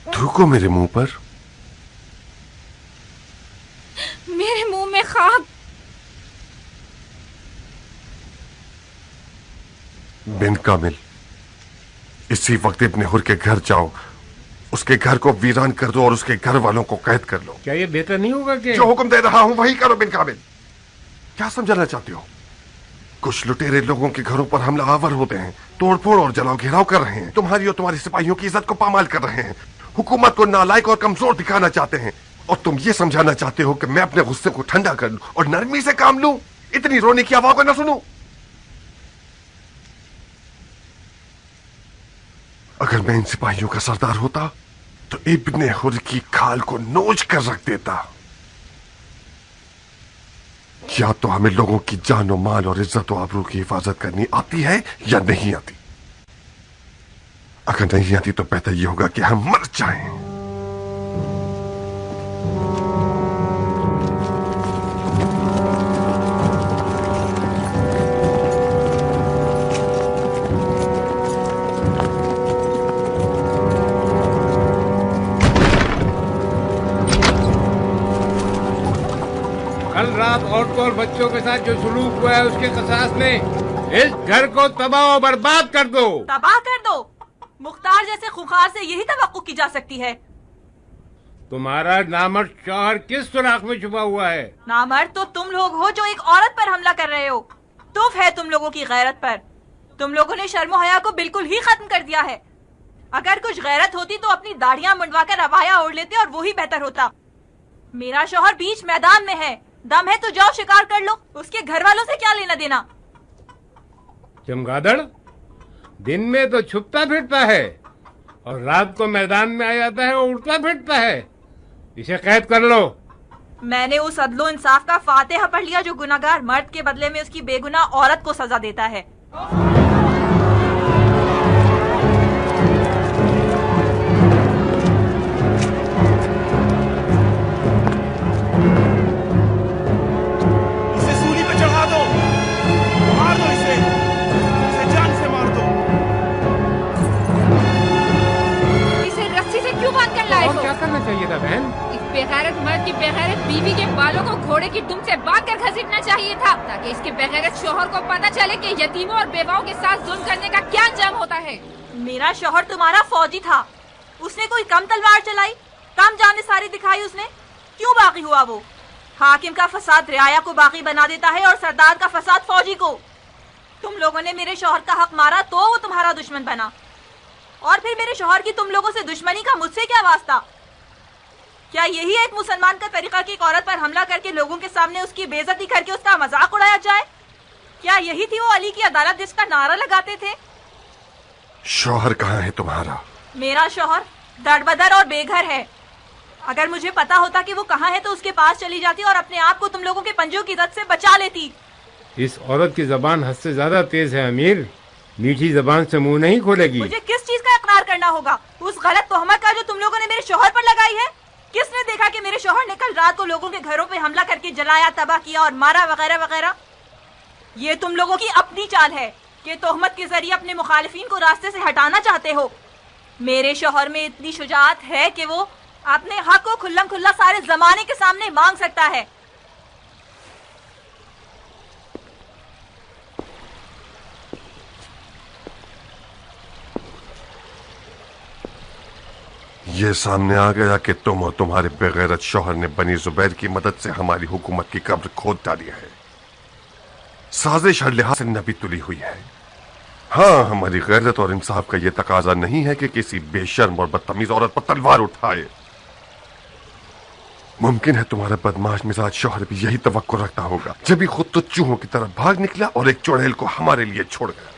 थूको मेरे मुंह पर। मेरे मुंह में खाक। बिन कामिल, इसी वक्त इब्ने हुर के घर जाओ, उसके घर को वीरान कर दो और उसके घर वालों को कैद कर लो। क्या ये बेहतर नहीं होगा कि जो हुक्म दे रहा हूं वही करो बिन कामिल। क्या समझाना चाहते हो? कुछ लुटेरे लोगों के घरों पर हमला आवर होते हैं, तोड़फोड़ और जलाओ घेराव कर रहे हैं, तुम्हारी और तुम्हारी सिपाहियों की इज्जत को पामाल कर रहे हैं, हुकूमत को नालायक और कमजोर दिखाना चाहते हैं, और तुम ये समझाना चाहते हो कि मैं अपने गुस्से को ठंडा कर लूं और नरमी से काम लूं, इतनी रोने की आवाज को न सुनूं। अगर मैं इन सिपाहियों का सरदार होता तो इब्ने हुर की खाल को नोच कर रख देता। या तो हमें लोगों की जान और माल और इज्जत और आबरू की हिफाजत करनी आती है या नहीं आती। अगर नहीं आती तो बेहतर यह होगा कि हम मर जाएं। कल रात औरतों और बच्चों के साथ जो सुलूक हुआ है उसके कसास में इस घर को तबाह और बर्बाद कर दो। तबाह कर दो? मुख्तार जैसे खुखार से यही तवक्को की जा सकती है। तुम्हारा नामर्द शौहर किस सुराख में छुपा हुआ है? नामर्द तो तुम लोग हो जो एक औरत पर हमला कर रहे हो। तूफ है तुम लोगों की गैरत पर। तुम लोगों ने शर्मो हया को बिल्कुल ही खत्म कर दिया है। अगर कुछ गैरत होती तो अपनी दाढ़ियां मुंडवाकर अबाया ओढ़ लेते और वो ही बेहतर होता। मेरा शौहर बीच मैदान में है, दम है तो जाओ शिकार कर लो, उसके घर वालों से क्या लेना देना। चमगादड़ दिन में तो छुपता फिरता है और रात को मैदान में आ जाता है और उड़ता फिरता है। इसे कैद कर लो। मैंने उस अदलो इंसाफ का फातिहा पढ़ लिया जो गुनाहगार मर्द के बदले में उसकी बेगुनाह औरत को सजा देता है। इसे सूली पे चढ़ा दो, मार दो इसे जान से मार दो। इसे रस्सी से क्यों बांध कर लाए हो? क्या करना चाहिए था बहन? इस बेगैरत मर्द की बेगैरत बीवी के बालों को घोड़े की दुम से बांध कर घसीटना चाहिए था, ताकि इसके बेगैरत शौहर को पता चले कि यतीमों और बेवाओं के साथ जुल्म करने का क्या अंजाम होता है। मेरा शौहर तुम्हारा फौजी था, उसने कोई कम तलवार चलाई, कम जानिसारी दिखाई उसने? क्यों बागी हुआ वो? हाकिम का फसाद रियाया को बागी बना देता है और सरदार का फसाद फौजी को। तुम लोगों ने मेरे शौहर का हक मारा तो वो तुम्हारा दुश्मन बना, और फिर मेरे शौहर की तुम लोगों से दुश्मनी का मुझसे क्या वास्ता? क्या यही एक मुसलमान का तरीका कि एक औरत पर हमला करके लोगों के सामने उसकी बेइज्जती करके उसका मजाक उड़ाया जाए? क्या यही थी वो अली की अदालत जिसका नारा लगाते थे? शौहर कहाँ है तुम्हारा? मेरा शौहर दरबदर और बेघर है। अगर मुझे पता होता कि वो कहाँ है तो उसके पास चली जाती और अपने आप को तुम लोगों के पंजों की दर्द से बचा लेती। इस औरत की जबान हद से ज्यादा तेज है अमीर, मीठी जबान से मुंह नहीं खोलेगी। मुझे किस चीज का इकरार करना होगा? उस गलत तोहमत का जो तुम लोगों ने मेरे शौहर पर लगाई है। किसने देखा कि मेरे शौहर ने कल रात को लोगों के घरों पे हमला करके जलाया, तबाह किया और मारा वगैरह वगैरह? ये तुम लोगों की अपनी चाल है कि तोहमत के जरिए अपने मुखालिफिन को रास्ते से हटाना चाहते हो। मेरे शौहर में इतनी शुजाअत है कि वो अपने हक को खुल्लम खुल्ला सारे जमाने के सामने मांग सकता है। ये सामने आ गया कि तुम और तुम्हारे बेगैरत शौहर ने बनी जुबैर की मदद से हमारी हुकूमत की कब्र खोद डाली है। साजिश हर लिहाज से नबी तुली हुई है। हाँ, हमारी गैरत और इंसाफ का यह तकाजा नहीं है कि किसी बेशर्म और बदतमीज औरत पर तलवार उठाए। मुमकिन है तुम्हारा बदमाश मिजाज शौहर भी यही तवक्को रखता होगा, जब भी खुद तो चूहों की तरह भाग निकला और एक चुड़ैल को हमारे लिए छोड़ गया।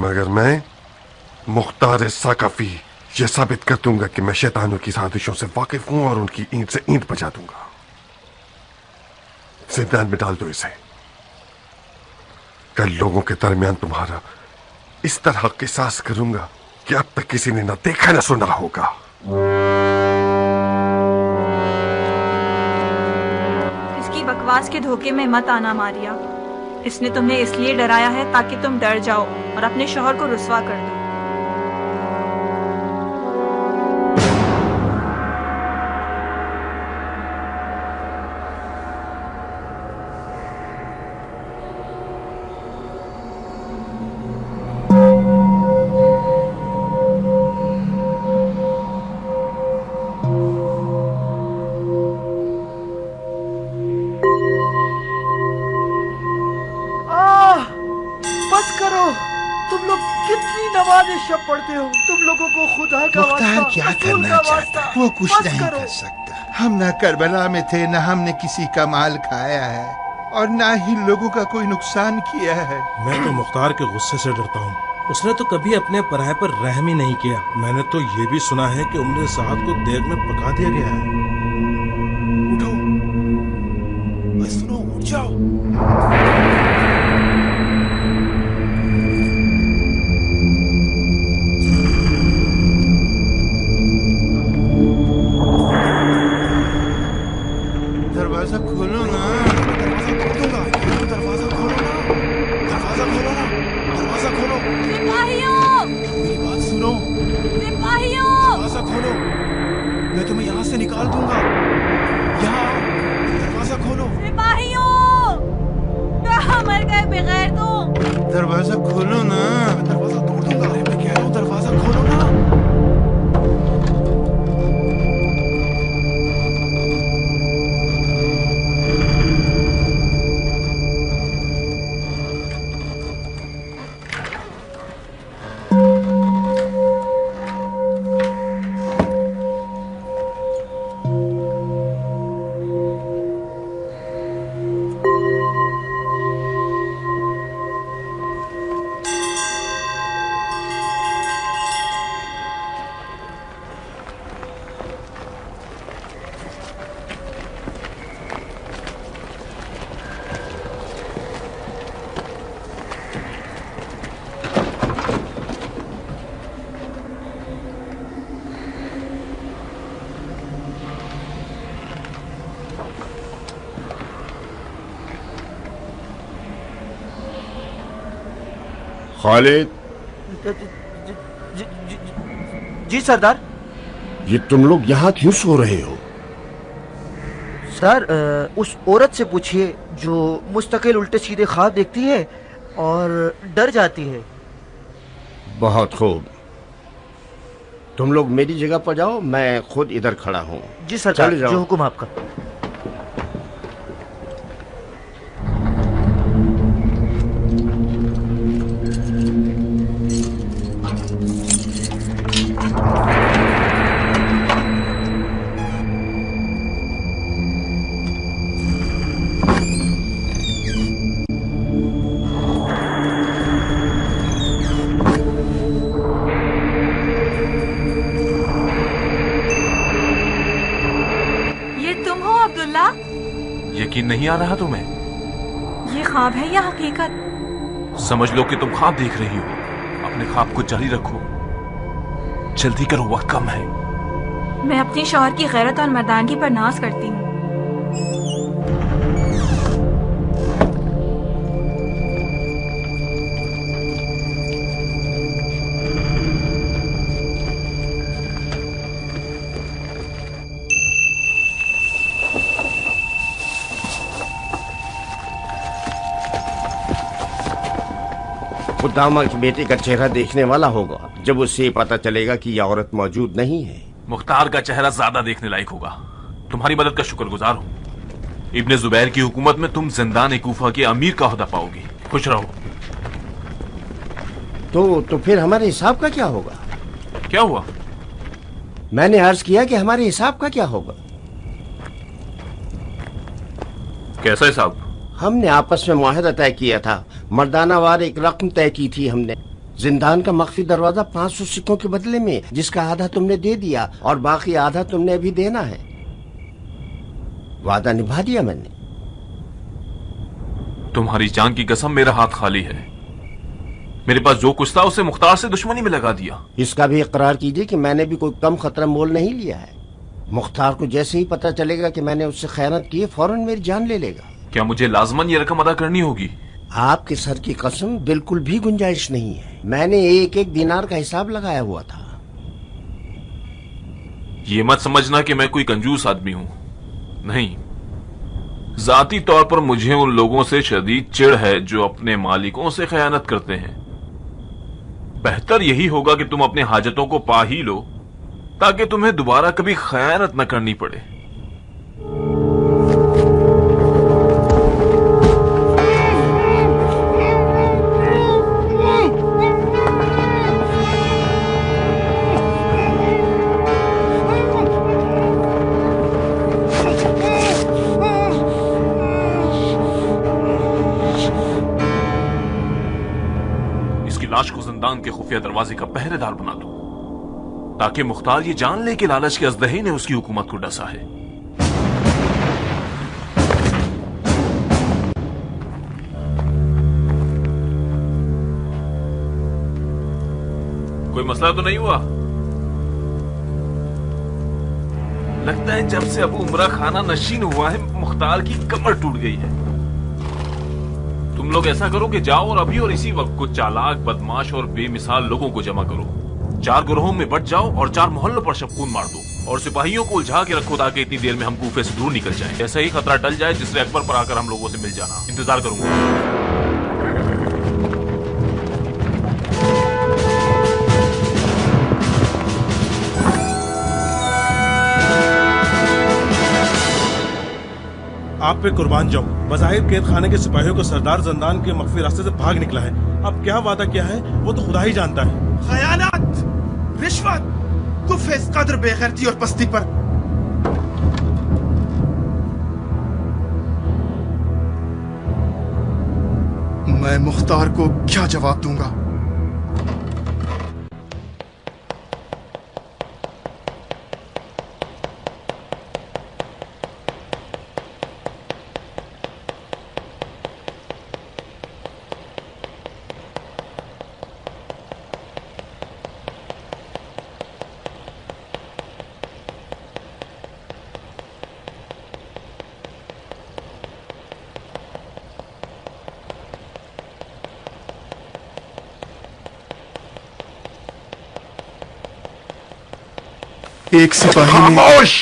मगर मैं मुख्तार साकफी ये साबित कर दूंगा कि मैं शैतानों की साजिशों से वाकिफ हूं और उनकी ईंट से ईंट बजा दूंगा। जिंदान में डाल दो इसे। कल लोगों के दरमियान तुम्हारा इस तरह किसास करूंगा कि अब तक किसी ने न देखा न सुना होगा। इसकी बकवास के धोखे में मत आना मारिया। इसने तुम्हें इसलिए डराया है ताकि तुम डर जाओ और अपने शौहर को रुस्वा कर दो। शब पढ़ते हो तुम लोगों को खुदा का मुख्तार क्या करना चाहता है वो कुछ नहीं कर सकता। हम न करबला में थे, न हमने किसी का माल खाया है और न ही लोगों का कोई नुकसान किया है। मैं तो मुख्तार के गुस्से से डरता हूँ। उसने तो कभी अपने पराये पर रहम ही नहीं किया। मैंने तो ये भी सुना है कि उम्र साहब को देग में पका दिया गया है। उठो, सुनो, उठ जाओ। दरवाजा खोलो ना। दरवाजा खोलो ना। दरवाजा खोलो ना। दरवाजा खोलो। सिपाहियों! मेरी बात सुनो। सिपाहियों! दरवाजा खोलो। मैं तुम्हें यहाँ से निकाल दूंगा। यहाँ दरवाजा खोलो। सिपाहियों! कहाँ मर गए बगैर तुम? दरवाजा खोलो ना। दरवाजा तोड़ दूंगा। अरे मैं कह रहा हूँ दरवाजा खोलो ना। खालिद। जी सरदार। ये तुम लोग यहाँ क्यों सो रहे हो? सर उस औरत से पूछिए जो मुस्तकिल उल्टे सीधे ख्वाब देखती है और डर जाती है। बहुत खूब, तुम लोग मेरी जगह पर जाओ, मैं खुद इधर खड़ा हूँ। जी सरदार, जो हुक्म आपका। यकीन नहीं आ रहा तुम्हें? ये ख्वाब है या हकीकत? समझ लो कि तुम ख्वाब देख रही हो। अपने ख्वाब को जारी रखो, जल्दी करो, वक्त कम है। मैं अपनी शौहर की गैरत और मर्दानगी पर नाज करती हूँ। दामा के बेटे का चेहरा देखने वाला होगा जब उसे पता चलेगा कि यह औरत मौजूद नहीं है। मुख्तार का चेहरा ज्यादा देखने लायक होगा। तुम्हारी मदद का शुक्रगुजार हूँ। इब्ने जुबैर की हुकूमत में तुम जिंदान कूफा के अमीर का ओहदा पाओगी। खुश रहो। तो फिर हमारे हिसाब का क्या होगा? क्या हुआ? मैंने अर्ज किया कि हमारे हिसाब का क्या होगा। कैसा हिसाब? हमने आपस में मुआहदा तय किया था, मर्दाना वार एक रकम तय की थी हमने। जिंदान का मख्फी दरवाजा 500 सिक्कों के बदले में, जिसका आधा तुमने दे दिया और बाकी आधा तुमने अभी देना है। वादा निभा दिया मैंने। तुम्हारी जान की कसम, मेरा हाथ खाली है। मेरे पास जो कुछ था उसे मुख्तार से दुश्मनी में लगा दिया। इसका भी इकरार कीजिए कि मैंने भी कोई कम खतरा मोल नहीं लिया है। मुख्तार को जैसे ही पता चलेगा कि मैंने उससे खयानत की है, फौरन मेरी जान ले लेगा। क्या मुझे लाजमन ये रकम अदा करनी होगी? आपके सर की कसम, बिल्कुल भी गुंजाइश नहीं है। मैंने एक एक दिनार का हिसाब लगाया हुआ था। ये मत समझना कि मैं कोई कंजूस आदमी हूं, नहीं। जाती तौर पर मुझे उन लोगों से शदीद चिढ़ है जो अपने मालिकों से खयानत करते हैं। बेहतर यही होगा कि तुम अपने हाजतों को पा ही लो, ताकि तुम्हें दोबारा कभी खयानत न करनी पड़े। लाश को जिंदान के खुफिया दरवाजे का पहरेदार बना दो, ताकि मुख्तार ये जान ले कि लालच के अजदही ने उसकी हुकूमत को डसा है। कोई मसला तो नहीं हुआ? लगता है जब से अबू उमरा खाना नशीन हुआ है, मुख्तार की कमर टूट गई है। तुम लोग ऐसा करो कि जाओ और अभी और इसी वक्त कुछ चालाक, बदमाश और बेमिसाल लोगों को जमा करो। 4 गिरोहों में बट जाओ और 4 मोहल्लों पर शबखून मार दो और सिपाहियों को उलझा के रखो, ताकि इतनी देर में हम कूफे से दूर निकल जाएं। ऐसा ही खतरा टल जाए जिससे अकबर पर आकर हम लोगों से मिल जाना। इंतजार करूंगा। आप पे कुर्बान जाऊं। बज़ाहिर कैद खाने के सिपाहियों को सरदार जंदान के मख्फी रास्ते से भाग निकला है। अब क्या वादा किया है वो तो खुदा ही जानता है। खयानत, रिश्वत, कुफ इस कदर बेगैरती और पस्ती पर। मैं मुख्तार को क्या जवाब दूंगा? एक सिपाही खामोश!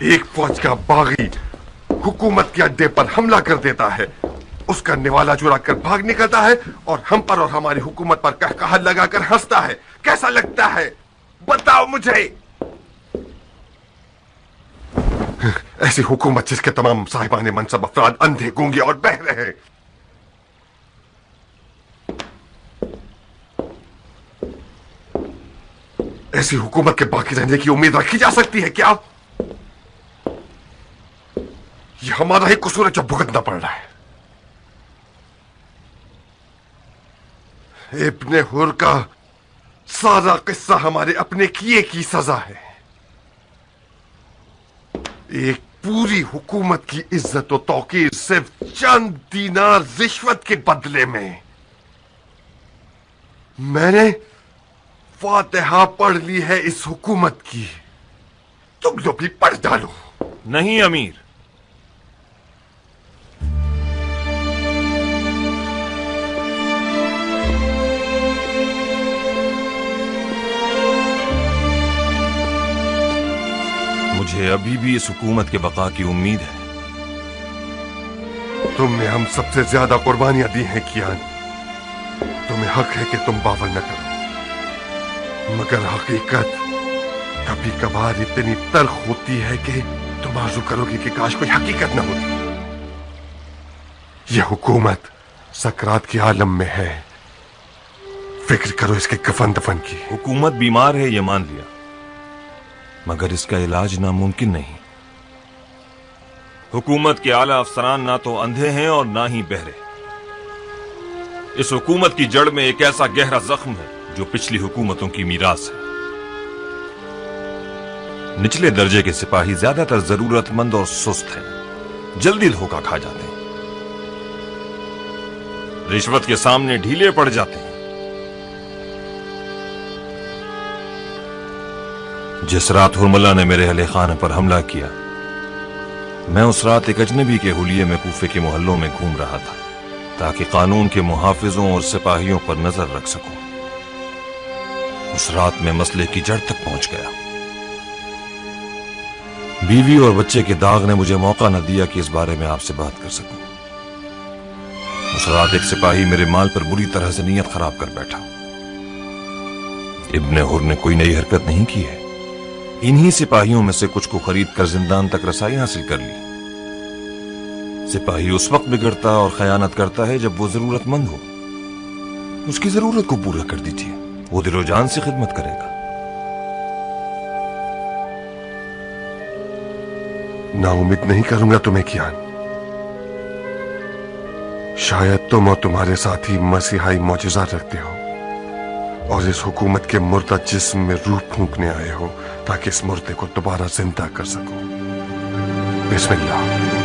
एक फौज का बागी हुकूमत के अड्डे पर हमला कर देता है, उसका निवाला चुरा कर भाग निकलता है और हम पर और हमारी हुकूमत पर कहकहा लगाकर हंसता है। कैसा लगता है बताओ मुझे? ऐसी हुकूमत जिसके तमाम साहिबाने मनसब अफराद अंधे, गूंगे और बहरे हैं। ऐसी हुकूमत के बाकी रहने की उम्मीद रखी जा सकती है क्या? यह हमारा ही कसूर है जो भुगतना पड़ रहा है। इब्ने हुर का सारा किस्सा हमारे अपने किए की सजा है। एक पूरी हुकूमत की इज्जत और तौकीर सिर्फ चंद दीनार रिश्वत के बदले में। मैंने फातिहा पढ़ ली है इस हुकूमत की, तुम लोग भी पढ़ डालो। नहीं अमीर, मुझे अभी भी इस हुकूमत के बका की उम्मीद है। तुमने हम सबसे ज्यादा कुर्बानियां दी हैं कियान। तुम्हें हक है कि तुम बावल न करो, मगर हकीकत कभी कभार इतनी तल्ख होती है कि तुम आरज़ू करोगे कि काश कोई हकीकत न होती। यह हुकूमत सकरात के आलम में है, फिक्र करो इसके कफन दफन की। हुकूमत बीमार है ये मान लिया, मगर इसका इलाज नामुमकिन नहीं। हुकूमत के आला अफसरान ना तो अंधे हैं और ना ही बहरे। इस हुकूमत की जड़ में एक ऐसा गहरा जख्म है जो पिछली हुकूमतों की मीरास है। निचले दर्जे के सिपाही ज्यादातर जरूरतमंद और सुस्त हैं, जल्दी धोखा खा जाते हैं, रिश्वत के सामने ढीले पड़ जाते हैं। जिस रात हुरमला ने मेरे अहले खाने पर हमला किया, मैं उस रात एक अजनबी के हुलिये में कूफे के मोहल्लों में घूम रहा था ताकि कानून के मुहाफिजों और सिपाहियों पर नजर रख सकूं। उस रात में मसले की जड़ तक पहुंच गया। बीवी और बच्चे के दाग ने मुझे मौका न दिया कि इस बारे में आपसे बात कर सकूं। उस रात एक सिपाही मेरे माल पर बुरी तरह से नीयत खराब कर बैठा। इब्ने हुर ने कोई नई हरकत नहीं की है, इन्हीं सिपाहियों में से कुछ को खरीद कर जिंदान तक रसाई हासिल कर ली। सिपाही उस वक्त बिगड़ता और खयानत करता है जब वो जरूरतमंद हो। उसकी जरूरत को पूरा कर दीजिए, वो दिलो जान से खिदमत करेगा। नाउम्मीद नहीं करूंगा तुम्हें कियान। शायद तुम और तुम्हारे साथी मसीहाई मौजूजा रखते हो और इस हुकूमत के मुर्दा जिस्म में रूह फूंकने आए हो ताकि इस मुर्दे को दोबारा जिंदा कर सको। बिस्मिल्लाह।